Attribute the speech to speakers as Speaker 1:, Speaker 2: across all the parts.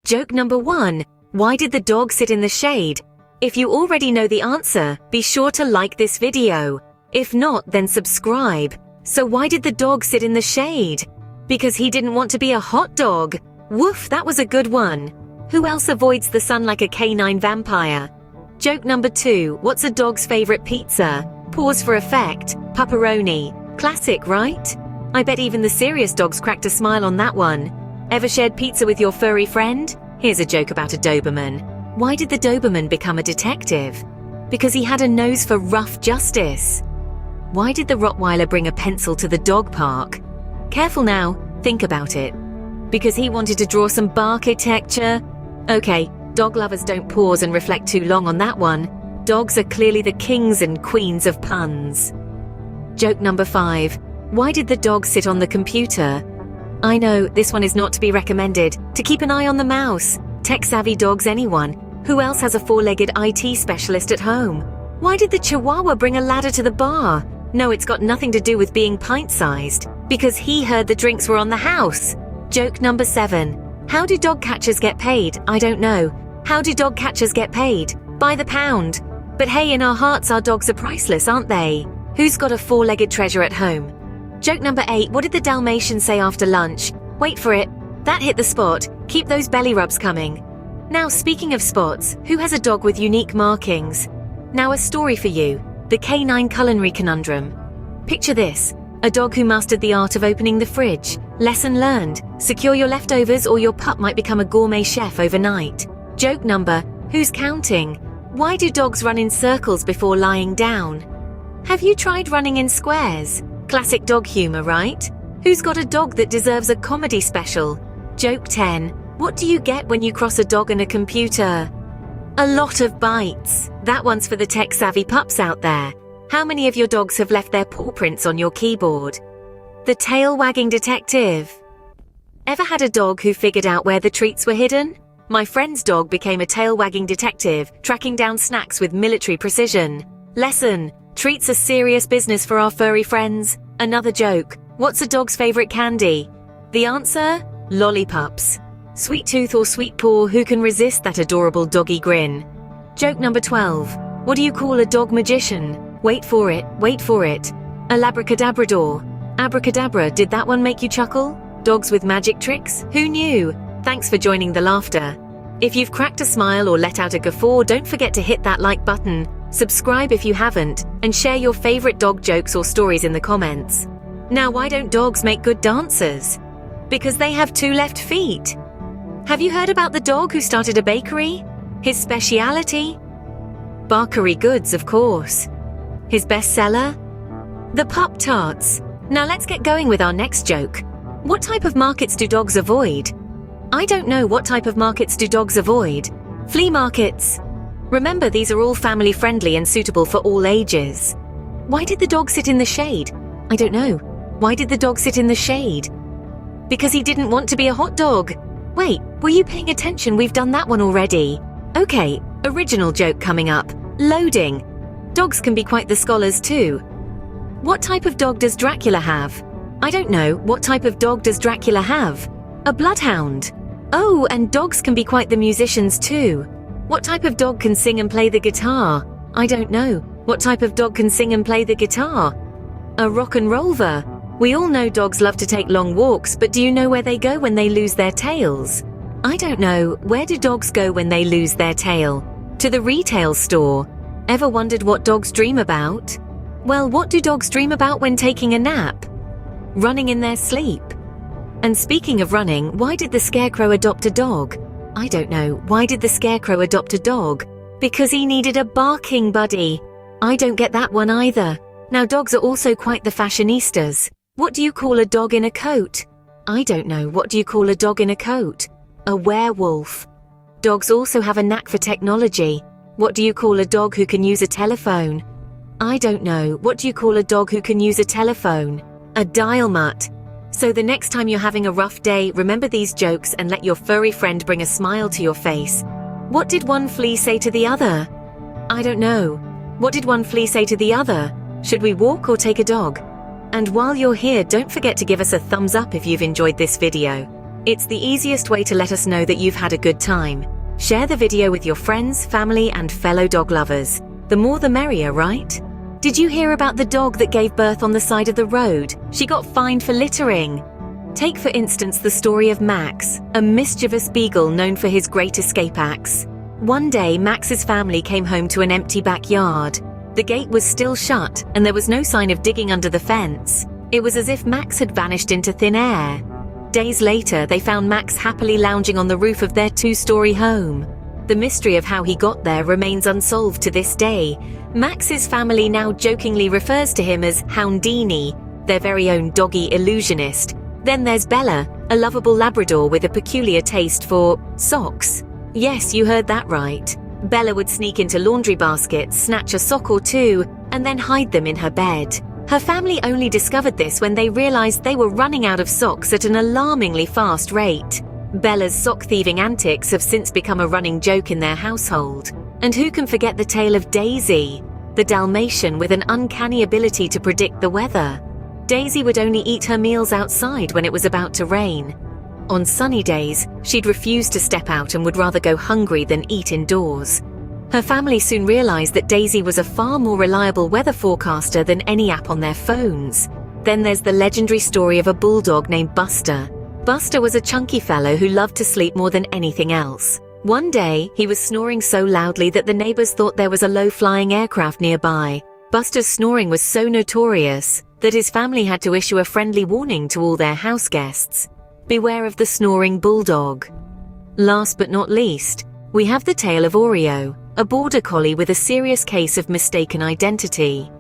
Speaker 1: Joke number 1. Why did the dog sit in the shade? If you already know the answer, be sure to like this video. If not, then subscribe. So why did the dog sit in the shade? Because he didn't want to be a hot dog. Woof, that was a good one. Who else avoids the sun like a canine vampire? Joke number 2. What's a dog's favorite pizza? Pause for effect. Pepperoni. Classic, right? I bet even the serious dogs cracked a smile on that one. Ever shared pizza with your furry friend? Here's a joke about a Doberman. Why did the Doberman become a detective? Because he had a nose for rough justice. Why did the Rottweiler bring a pencil to the dog park? Careful now, think about it. Because he wanted to draw some bark-architecture? Okay, dog lovers don't pause and reflect too long on that one. Dogs are clearly the kings and queens of puns. Joke number 5. Why did the dog sit on the computer? I know, this one is not to be recommended. To keep an eye on the mouse. Tech-savvy dogs, anyone. Who else has a 4-legged IT specialist at home? Why did the Chihuahua bring a ladder to the bar? No, it's got nothing to do with being pint-sized. Because he heard the drinks were on the house. Joke number 7. How do dog catchers get paid? I don't know. How do dog catchers get paid? By the pound. But hey, in our hearts, our dogs are priceless, aren't they? Who's got a 4-legged treasure at home? Joke number 8. What did the Dalmatian say after lunch? Wait for it. That hit the spot. Keep those belly rubs coming. Now, speaking of spots, who has a dog with unique markings? Now, a story for you. The canine culinary conundrum. Picture this. A dog who mastered the art of opening the fridge. Lesson learned. Secure your leftovers or your pup might become a gourmet chef overnight. Joke number. Who's counting? Why do dogs run in circles before lying down? Have you tried running in squares? Classic dog humor, right? Who's got a dog that deserves a comedy special? Joke 10. What do you get when you cross a dog and a computer? A lot of bites. That one's for the tech-savvy pups out there. How many of your dogs have left their paw prints on your keyboard? The tail-wagging detective. Ever had a dog who figured out where the treats were hidden? My friend's dog became a tail-wagging detective, tracking down snacks with military precision. Lesson. Treats are serious business for our furry friends. Another joke. What's a dog's favorite candy? The answer? Lollipops. Sweet tooth or sweet paw, who can resist that adorable doggy grin? Joke number 12. What do you call a dog magician? Wait for it, wait for it. A labracadabrador. Abracadabra, did that one make you chuckle? Dogs with magic tricks? Who knew? Thanks for joining the laughter. If you've cracked a smile or let out a guffaw, don't forget to hit that like button, subscribe if you haven't, and share your favorite dog jokes or stories in the comments. Now, why don't dogs make good dancers? Because they have 2 left feet. Have you heard about the dog who started a bakery? His speciality? Barkery goods, of course. His bestseller? The Pup Tarts. Now let's get going with our next joke. What type of markets do dogs avoid? I don't know. What type of markets do dogs avoid? Flea markets. Remember, these are all family-friendly and suitable for all ages. Why did the dog sit in the shade? I don't know. Why did the dog sit in the shade? Because he didn't want to be a hot dog. Wait, were you paying attention? We've done that one already. Okay, original joke coming up. Loading. Dogs can be quite the scholars too. What type of dog does Dracula have? I don't know. What type of dog does Dracula have? A bloodhound. Oh, and dogs can be quite the musicians too. What type of dog can sing and play the guitar? I don't know. What type of dog can sing and play the guitar? A rock and roller. We all know dogs love to take long walks, but do you know where they go when they lose their tails? I don't know. Where do dogs go when they lose their tail? To the retail store. Ever wondered what dogs dream about? Well, what do dogs dream about when taking a nap? Running in their sleep. And speaking of running, why did the scarecrow adopt a dog? I don't know. Why did the scarecrow adopt a dog? Because he needed a barking buddy. I don't get that one either. Now, dogs are also quite the fashionistas. What do you call a dog in a coat? I don't know. What do you call a dog in a coat? A werewolf. Dogs also have a knack for technology. What do you call a dog who can use a telephone? I don't know. What do you call a dog who can use a telephone? A dial mutt. So the next time you're having a rough day, remember these jokes and let your furry friend bring a smile to your face. What did one flea say to the other? I don't know. What did one flea say to the other? Should we walk or take a dog? And while you're here, don't forget to give us a thumbs up if you've enjoyed this video. It's the easiest way to let us know that you've had a good time. Share the video with your friends, family, and fellow dog lovers. The more the merrier, right? Did you hear about the dog that gave birth on the side of the road? She got fined for littering. Take for instance the story of Max, a mischievous beagle known for his great escape acts. One day, Max's family came home to an empty backyard. The gate was still shut, and there was no sign of digging under the fence. It was as if Max had vanished into thin air. Days later, they found Max happily lounging on the roof of their two-story home. The mystery of how he got there remains unsolved to this day. Max's family now jokingly refers to him as Houndini, their very own doggy illusionist. Then there's Bella, a lovable Labrador with a peculiar taste for socks. Yes, you heard that right. Bella would sneak into laundry baskets, snatch a sock or two, and then hide them in her bed. Her family only discovered this when they realized they were running out of socks at an alarmingly fast rate. Bella's sock-thieving antics have since become a running joke in their household. And who can forget the tale of Daisy, the Dalmatian with an uncanny ability to predict the weather? Daisy would only eat her meals outside when it was about to rain. On sunny days, she'd refuse to step out and would rather go hungry than eat indoors. Her family soon realized that Daisy was a far more reliable weather forecaster than any app on their phones. Then there's the legendary story of a bulldog named Buster. Buster was a chunky fellow who loved to sleep more than anything else. One day, he was snoring so loudly that the neighbors thought there was a low-flying aircraft nearby. Buster's snoring was so notorious that his family had to issue a friendly warning to all their house guests. Beware of the snoring bulldog. Last but not least, we have the tale of Oreo, a border collie with a serious case of mistaken identity.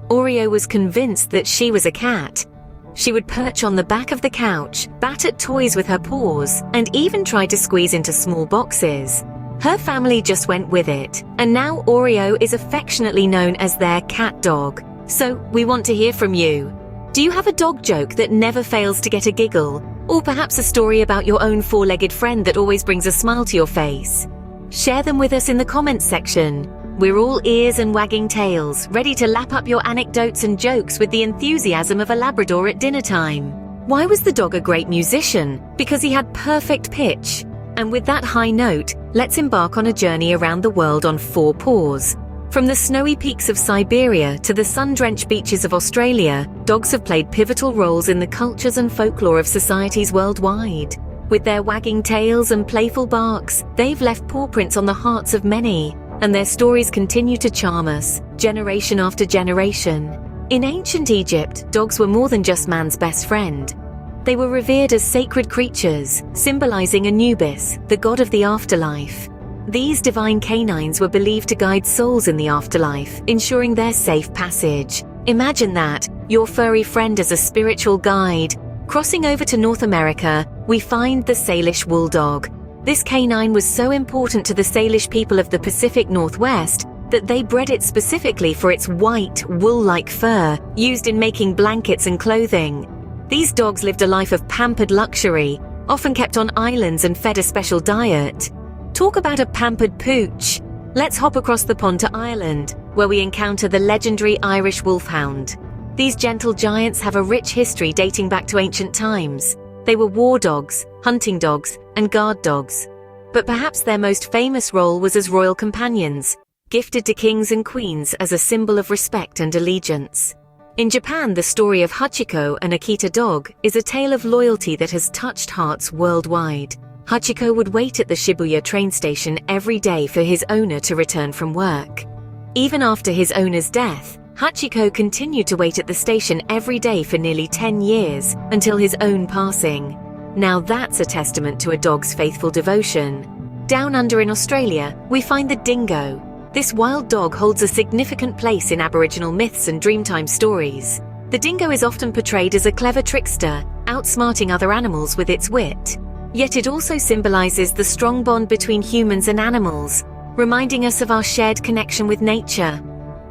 Speaker 1: Oreo was convinced that she was a cat. She would perch on the back of the couch, bat at toys with her paws, and even try to squeeze into small boxes. Her family just went with it, and now Oreo is affectionately known as their cat dog. So, we want to hear from you. Do you have a dog joke that never fails to get a giggle? Or perhaps a story about your own four-legged friend that always brings a smile to your face? Share them with us in the comments section. We're all ears and wagging tails, ready to lap up your anecdotes and jokes with the enthusiasm of a Labrador at dinner time. Why was the dog a great musician? Because he had perfect pitch. And with that high note, let's embark on a journey around the world on 4 paws. From the snowy peaks of Siberia to the sun-drenched beaches of Australia, dogs have played pivotal roles in the cultures and folklore of societies worldwide. With their wagging tails and playful barks, they've left paw prints on the hearts of many, and their stories continue to charm us, generation after generation. In ancient Egypt, dogs were more than just man's best friend. They were revered as sacred creatures, symbolizing Anubis, the god of the afterlife. These divine canines were believed to guide souls in the afterlife, ensuring their safe passage. Imagine that, your furry friend as a spiritual guide. Crossing over to North America, we find the Salish Bulldog. This canine was so important to the Salish people of the Pacific Northwest that they bred it specifically for its white, wool-like fur, used in making blankets and clothing. These dogs lived a life of pampered luxury, often kept on islands and fed a special diet. Talk about a pampered pooch. Let's hop across the pond to Ireland, where we encounter the legendary Irish wolfhound. These gentle giants have a rich history dating back to ancient times. They were war dogs, hunting dogs, and guard dogs. But perhaps their most famous role was as royal companions, gifted to kings and queens as a symbol of respect and allegiance. In Japan, the story of Hachiko, an Akita dog, is a tale of loyalty that has touched hearts worldwide. Hachiko would wait at the Shibuya train station every day for his owner to return from work. Even after his owner's death, Hachiko continued to wait at the station every day for nearly 10 years, until his own passing. Now that's a testament to a dog's faithful devotion. Down under in Australia, we find the dingo. This wild dog holds a significant place in Aboriginal myths and Dreamtime stories. The dingo is often portrayed as a clever trickster, outsmarting other animals with its wit. Yet it also symbolizes the strong bond between humans and animals, reminding us of our shared connection with nature.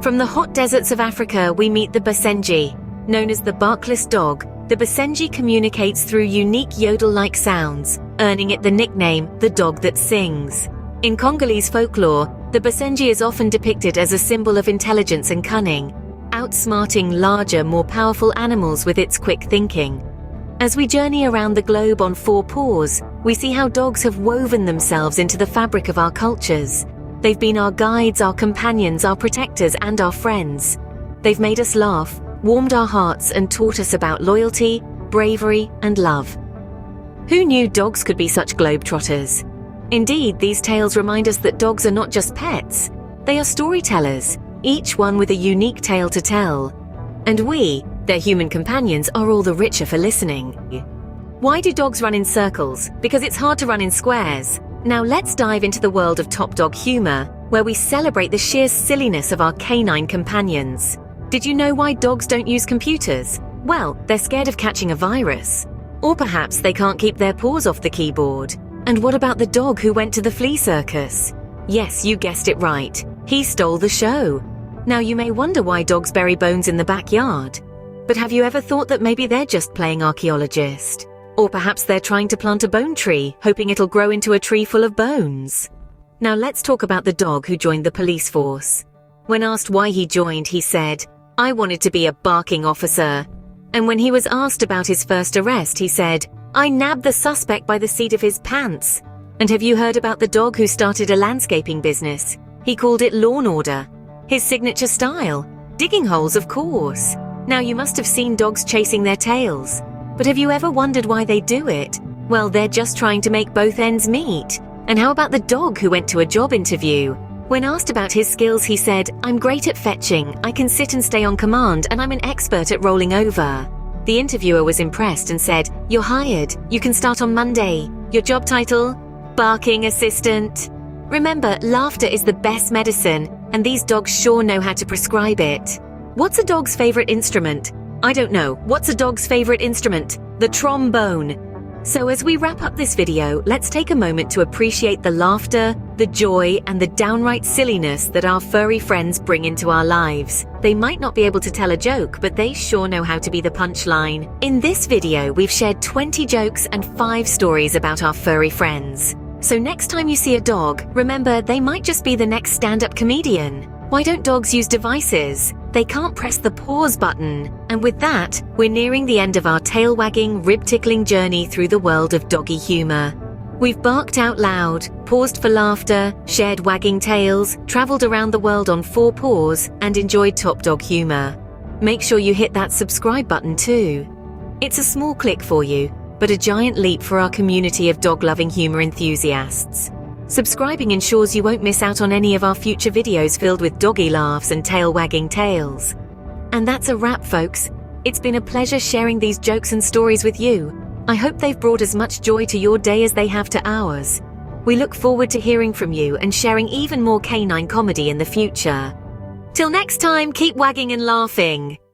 Speaker 1: From the hot deserts of Africa, we meet the Basenji. Known as the barkless dog, the Basenji communicates through unique yodel-like sounds, earning it the nickname, the dog that sings. In Congolese folklore, the Basenji is often depicted as a symbol of intelligence and cunning, outsmarting larger, more powerful animals with its quick thinking. As we journey around the globe on 4 paws, we see how dogs have woven themselves into the fabric of our cultures. They've been our guides, our companions, our protectors, and our friends. They've made us laugh, warmed our hearts, and taught us about loyalty, bravery, and love. Who knew dogs could be such globetrotters? Indeed, these tales remind us that dogs are not just pets. They are storytellers, each one with a unique tale to tell. And we, their human companions, are all the richer for listening. Why do dogs run in circles? Because it's hard to run in squares. Now let's dive into the world of top dog humor, where we celebrate the sheer silliness of our canine companions. Did you know why dogs don't use computers? Well, they're scared of catching a virus. Or perhaps they can't keep their paws off the keyboard. And what about the dog who went to the flea circus? Yes, you guessed it right. He stole the show. Now you may wonder why dogs bury bones in the backyard. But have you ever thought that maybe they're just playing archaeologist? Or perhaps they're trying to plant a bone tree, hoping it'll grow into a tree full of bones. Now let's talk about the dog who joined the police force. When asked why he joined, he said, "I wanted to be a barking officer." And when he was asked about his first arrest, he said, "I nabbed the suspect by the seat of his pants." And have you heard about the dog who started a landscaping business? He called it Lawn Order. His signature style? Digging holes, of course. Now you must have seen dogs chasing their tails. But have you ever wondered why they do it? Well, they're just trying to make both ends meet. And how about the dog who went to a job interview? When asked about his skills, he said, "I'm great at fetching, I can sit and stay on command, and I'm an expert at rolling over." The interviewer was impressed and said, "You're hired. You can start on Monday. Your job title? Barking assistant." Remember, laughter is the best medicine, and these dogs sure know how to prescribe it. What's a dog's favorite instrument? I don't know. What's a dog's favorite instrument? The trombone. So as we wrap up this video, let's take a moment to appreciate the laughter, the joy, and the downright silliness that our furry friends bring into our lives. They might not be able to tell a joke, but they sure know how to be the punchline. In this video, we've shared 20 jokes and 5 stories about our furry friends. So next time you see a dog, remember they might just be the next stand-up comedian. Why don't dogs use devices? They can't press the pause button. And with that, we're nearing the end of our tail-wagging, rib-tickling journey through the world of doggy humor. We've barked out loud, paused for laughter, shared wagging tails, traveled around the world on 4 paws, and enjoyed top dog humor. Make sure you hit that subscribe button too. It's a small click for you, but a giant leap for our community of dog-loving humor enthusiasts. Subscribing ensures you won't miss out on any of our future videos filled with doggy laughs and tail-wagging tales. And that's a wrap, folks. It's been a pleasure sharing these jokes and stories with you. I hope they've brought as much joy to your day as they have to ours. We look forward to hearing from you and sharing even more canine comedy in the future. Till next time, keep wagging and laughing.